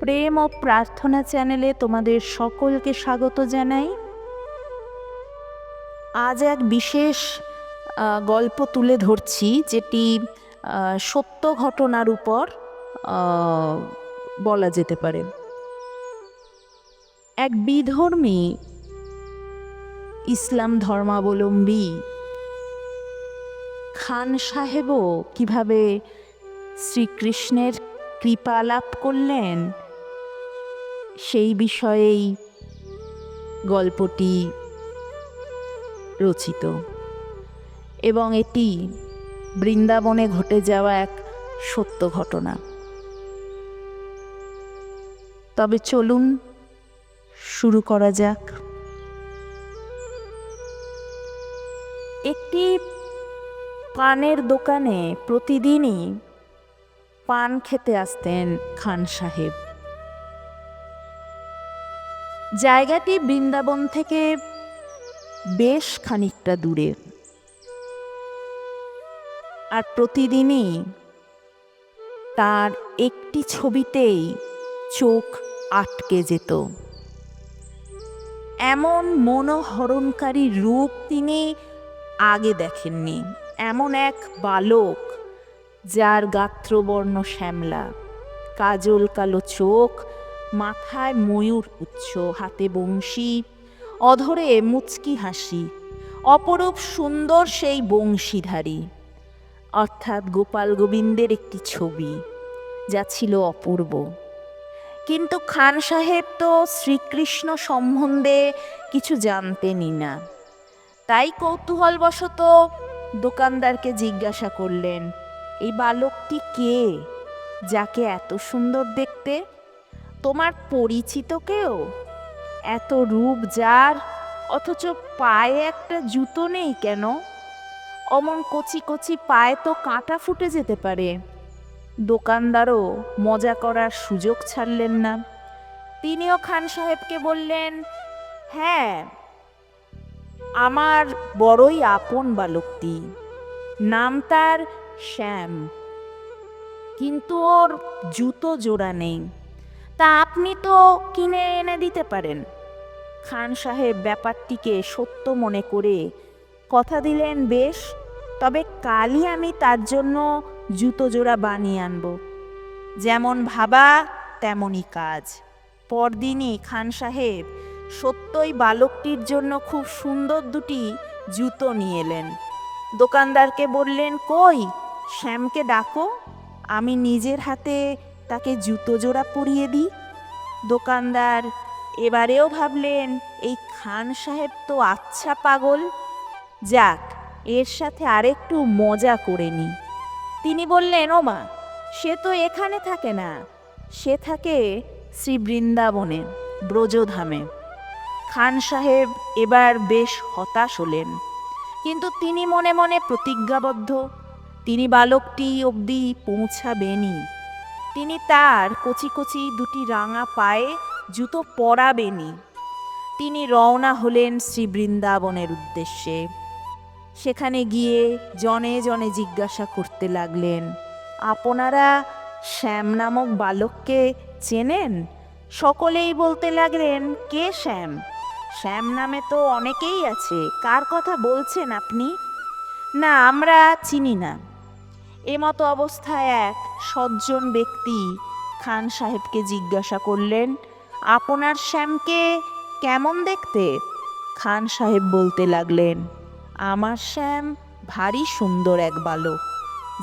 প্রেম ও প্রার্থনা চ্যানেলে তোমাদের সকলকে স্বাগত জানাই। আজ এক বিশেষ গল্প তুলে ধরছি, যেটি সত্য ঘটনার উপর বলা যেতে পারে। এক বিধর্মী ইসলাম ধর্মাবলম্বী খান সাহেবও কিভাবে শ্রীকৃষ্ণের কৃপা লাভ করলেন, সেই বিষয়েই গল্পটি রচিত এবং এটি বৃন্দাবনে ঘটে যাওয়া এক সত্য ঘটনা। তবে চলুন শুরু করা যাক। একটি পানের দোকানে প্রতিদিনই পান খেতে আসতেন খান সাহেব। জায়গাটি বৃন্দাবন থেকে বেশ খানিকটা দূরে, আর প্রতিদিনই তার একটি ছবিতেই চোখ আটকে যেত। এমন মনোহরণকারী রূপ তিনি আগে দেখেননি। এমন এক বালক, যার গাত্রবর্ণ শ্যামলা, কাজল কালো চোখ, মাথায় ময়ূর পুচ্ছ, হাতে বংশী, অধরে মুচকি হাসি, অপরূপ সুন্দর সেই বংশীধারী, অর্থাৎ গোপাল গোবিন্দের একটি ছবি, যা ছিল অপূর্ব। কিন্তু খান সাহেব তো শ্রীকৃষ্ণ সম্বন্ধে কিছু জানতেনই না। তাই কৌতূহলবশত দোকানদারকে জিজ্ঞাসা করলেন, এই বালকটি কে, যাকে এত সুন্দর দেখতে? তোমার পরিচিত কেউ? এত রূপ যার, অথচ পায়ে একটা জুতো নেই কেন? অমন কচি কচি পায়ে তো কাঁটা ফুটে যেতে পারে। দোকানদারও মজা করার সুযোগ ছাড়লেন না। তিনিও খান সাহেবকে বললেন, হ্যাঁ, আমার বড়ই আপন বালকটি। নাম তার শ্যাম, কিন্তু ওর জুতো জোড়া নেই। তা আপনি তো কিনে এনে দিতে পারেন। খান সাহেব ব্যাপারটিকে সত্য মনে করে কথা দিলেন, বেশ, তবে কালই আমি তার জন্য জুতো জোড়া বানিয়ে আনব। যেমন ভাবা তেমনই কাজ। পরদিনই খান সাহেব সত্যই বালকটির জন্য খুব সুন্দর দুটি জুতো নিয়ে এলেন। দোকানদারকে বললেন, কই, শ্যামকে ডাকো, আমি নিজের হাতে তাকে জুতো জোড়া পরিয়ে দিই। দোকানদার এবারেও ভাবলেন, এই খান সাহেব তো আচ্ছা পাগল, যাক, এর সাথে আরেকটু মজা করে নি। তিনি বললেন, ও মা, সে তো এখানে থাকে না, সে থাকে শ্রী বৃন্দাবনে, ব্রজধামে। খান সাহেব এবার বেশ হতাশ হলেন, কিন্তু তিনি মনে মনে প্রতিজ্ঞাবদ্ধ, তিনি বালকটি অবধি পৌঁছাবেনই। তিনি তার কচি কচি দুটি রাঙা পায়ে জুতো পরাবেনই। তিনি রওনা হলেন শ্রী বৃন্দাবনের উদ্দেশ্যে। সেখানে গিয়ে জনে জনে জিজ্ঞাসা করতে লাগলেন, আপনারা শ্যাম নামক বালককে চেনেন? সকলেই বলতে লাগলেন, কে শ্যাম? শ্যাম নামে তো অনেকেই আছে, কার কথা বলছেন আপনি? না, আমরা চিনি না। এমতো অবস্থায় এক সজ্জন ব্যক্তি খান সাহেবকে জিজ্ঞাসা করলেন, আপনার শ্যামকে কেমন দেখতে? খান সাহেব বলতে লাগলেন, আমার শ্যাম ভারী সুন্দর এক বালক,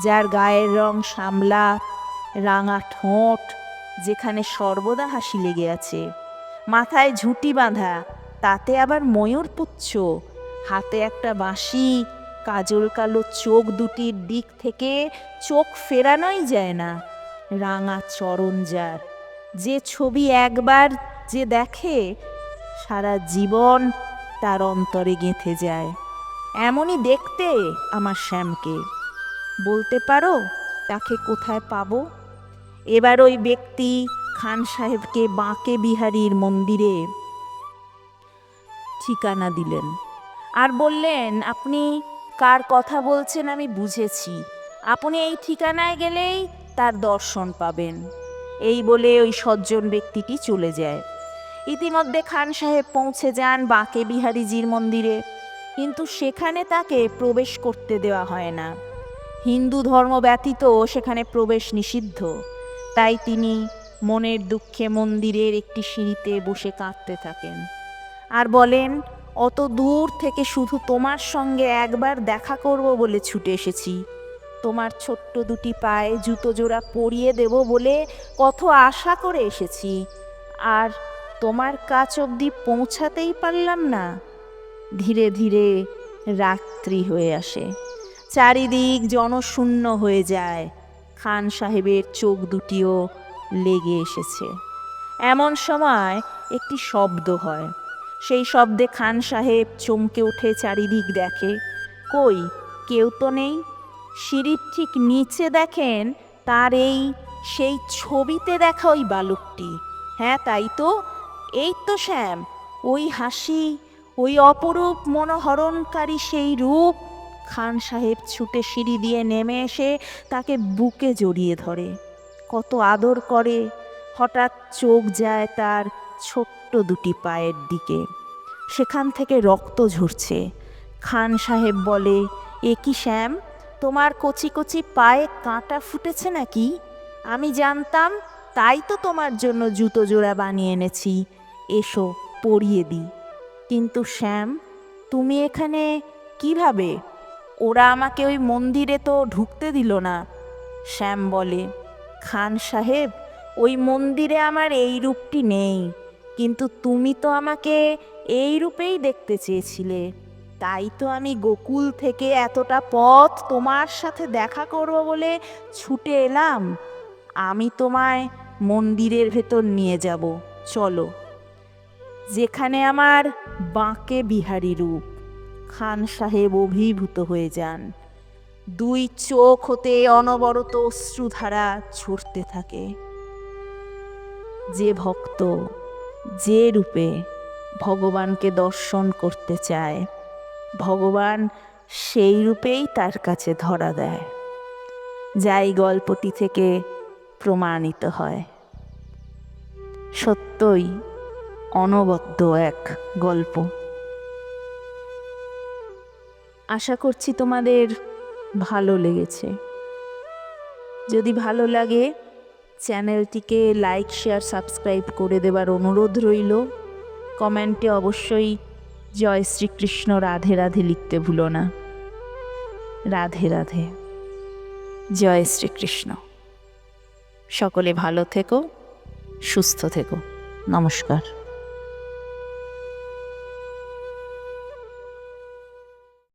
যার গায়ের রং শ্যামলা, রাঙা ঠোঁট, যেখানে সর্বদা হাসি লেগে আছে, মাথায় ঝুঁটি বাঁধা, তাতে আবার ময়ূর পুচ্ছ, হাতে একটা বাঁশি, কাজল কালো চোখ দুটির দিক থেকে চোখ ফেরানোই যায় না, রাঙা চরণ যার, যে ছবি একবার যে দেখে সারা জীবন তার অন্তরে গেঁথে যায়। এমনই দেখতে আমার শ্যামকে। বলতে পারো তাকে কোথায় পাবো? এবার ওই ব্যক্তি খান সাহেবকে বাঁকে বিহারীর মন্দিরে ঠিকানা দিলেন আর বললেন, আপনি কার কথা বলছেন আমি বুঝেছি, আপনি এই ঠিকানায় গেলেই তার দর্শন পাবেন। এই বলে ওই সজ্জন ব্যক্তিটি চলে যায়। ইতিমধ্যে খান সাহেব পৌঁছে যান বাঁকে বিহারীজির মন্দিরে, কিন্তু সেখানে তাকে প্রবেশ করতে দেওয়া হয় না। হিন্দু ধর্ম ব্যতীত সেখানে প্রবেশ নিষিদ্ধ। তাই তিনি মনের দুঃখে মন্দিরের একটি সিঁড়িতে বসে কাঁদতে থাকেন আর বলেন, অত দূর থেকে শুধু তোমার সঙ্গে একবার দেখা করব বলে ছুটে এসেছি। তোমার ছোট্ট দুটি পায়ে জুতো জোড়া পরিয়ে দেব বলে কত আশা করে এসেছি, আর তোমার কাছ অবধি পৌঁছাতেই পারলাম না। ধীরে ধীরে রাত্রি হয়ে আসে, চারিদিক জনশূন্য হয়ে যায়। খান সাহেবের চোখ দুটিও লেগে এসেছে। এমন সময় একটি শব্দ হয়। সেই শব্দে খান সাহেব চমকে উঠে চারিদিক দেখে, কই কেউ তো নেই। সিঁড়ির ঠিক নিচে দেখেন তার সেই ছবিতে দেখা ওই বালকটি। হ্যাঁ তাই তো, এই তো শ্যাম, ওই হাসি, ওই অপরূপ মনোহরণকারী সেই রূপ। খান সাহেব ছুটে সিঁড়ি দিয়ে নেমে এসে তাকে বুকে জড়িয়ে ধরে, কত আদর করে। হঠাৎ চোখ যায় তার ছোট্ট দুটি পায়ের দিকে, সেখান থেকে রক্ত ঝরছে। খান সাহেব বলে, এ কি শ্যাম, তোমার কচি কচি পায়ে কাঁটা ফুটেছে নাকি? আমি জানতাম, তাই তো তোমার জন্য জুতো জোড়া বানিয়ে এনেছি, এসো পরিয়ে দিই। কিন্তু শ্যাম, তুমি এখানে কিভাবে? ওরা আমাকে ওই মন্দিরে তো ঢুকতে দিল না। শ্যাম বলে, খান সাহেব, ওই মন্দিরে আমার এই রূপটি নেই, কিন্তু তুমি তো আমাকে এই রূপেই দেখতে চেয়েছিলে। তাই তো আমি গোকুল থেকে এতটা পথ তোমার সাথে দেখা করব বলে ছুটে এলাম। আমি তোমায় মন্দিরের ভেতর নিয়ে যাব, চলো, যেখানে আমার বাঁকে বিহারী রূপ। খান সাহেব অভিভূত হয়ে যান, দুই চোখ হতে অনবরত অশ্রুধারা ঝরতে থাকে। যে ভক্ত যে রূপে ভগবানকে দর্শন করতে চায়, ভগবান সেই রূপেই তার কাছে ধরা দেয়, যাই গল্পটি থেকে প্রমাণিত হয়। সত্যই অনবদ্য এক গল্প। আশা করছি তোমাদের ভালো লেগেছে। যদি ভালো লাগে চ্যানেলটিকে লাইক, শেয়ার, সাবস্ক্রাইব করে দেবার অনুরোধ রইল। কমেন্টে অবশ্যই জয় শ্রীকৃষ্ণ, রাধে রাধে লিখতে ভুলো না। রাধে রাধে, জয় শ্রীকৃষ্ণ। সকলে ভালো থেকো, সুস্থ থেকো। নমস্কার।